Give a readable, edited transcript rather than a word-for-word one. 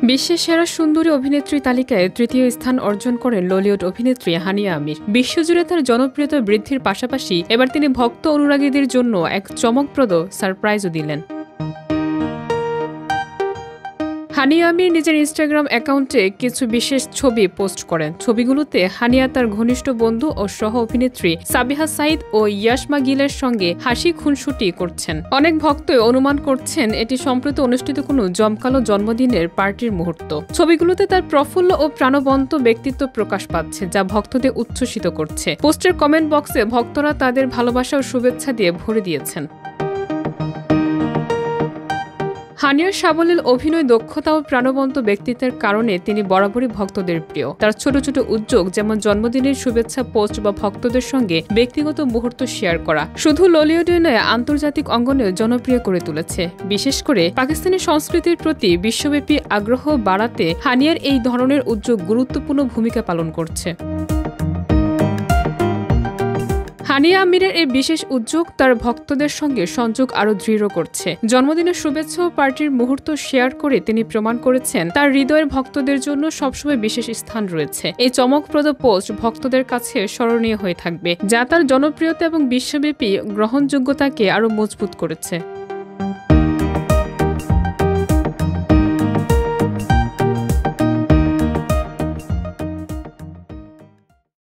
বিশ্বের সেরা সুন্দরী অভিনেত্রী তালিকায় তৃতীয় স্থান অর্জন করেন ললিউড অভিনেত্রী হানিয়া আমির। বিশ্বজুড়ে তার জনপ্রিয়তা বৃদ্ধির পাশাপাশি এবার তিনি ভক্ত অনুরাগীদের জন্য এক চমকপ্রদ সারপ্রাইজও দিলেন। হানিয়া আমির নিজের ইনস্টাগ্রাম অ্যাকাউন্টে কিছু বিশেষ ছবি পোস্ট করেন। ছবিগুলোতে হানিয়া তার ঘনিষ্ঠ বন্ধু ও সহ অভিনেত্রী সাবিহা সাইদ ও ইয়াসমা গিলের সঙ্গে হাসি খুনসুটি করছেন। অনেক ভক্তই অনুমান করছেন এটি সম্প্রতি অনুষ্ঠিত কোনো জমকালো জন্মদিনের পার্টির মুহূর্ত। ছবিগুলোতে তার প্রফুল্ল ও প্রাণবন্ত ব্যক্তিত্ব প্রকাশ পাচ্ছে, যা ভক্তদের উচ্ছ্বসিত করছে। পোস্টের কমেন্ট বক্সে ভক্তরা তাদের ভালোবাসা ও শুভেচ্ছা দিয়ে ভরে দিয়েছেন। হানিয়ার সাবলীল অভিনয় দক্ষতা ও প্রাণবন্ত ব্যক্তিত্বের কারণে তিনি বরাবরই ভক্তদের প্রিয়। তার ছোট ছোট উদ্যোগ, যেমন জন্মদিনের শুভেচ্ছা পোস্ট বা ভক্তদের সঙ্গে ব্যক্তিগত মুহূর্ত শেয়ার করা, শুধু ললিউডে নয় আন্তর্জাতিক অঙ্গনেও জনপ্রিয় করে তুলেছে। বিশেষ করে পাকিস্তানি সংস্কৃতির প্রতি বিশ্বব্যাপী আগ্রহ বাড়াতে হানিয়ার এই ধরনের উদ্যোগ গুরুত্বপূর্ণ ভূমিকা পালন করছে। হানিয়া আমিরের এই বিশেষ উদ্যোগ তার ভক্তদের সঙ্গে সংযোগ আরও দৃঢ় করছে। জন্মদিনের শুভেচ্ছা ও পার্টির মুহূর্ত শেয়ার করে তিনি প্রমাণ করেছেন তার হৃদয়ের ভক্তদের জন্য সবসময় বিশেষ স্থান রয়েছে। এই চমকপ্রদ পোস্ট ভক্তদের কাছে স্মরণীয় হয়ে থাকবে, যা তার জনপ্রিয়তা এবং বিশ্বব্যাপী গ্রহণযোগ্যতাকে আরও মজবুত করেছে।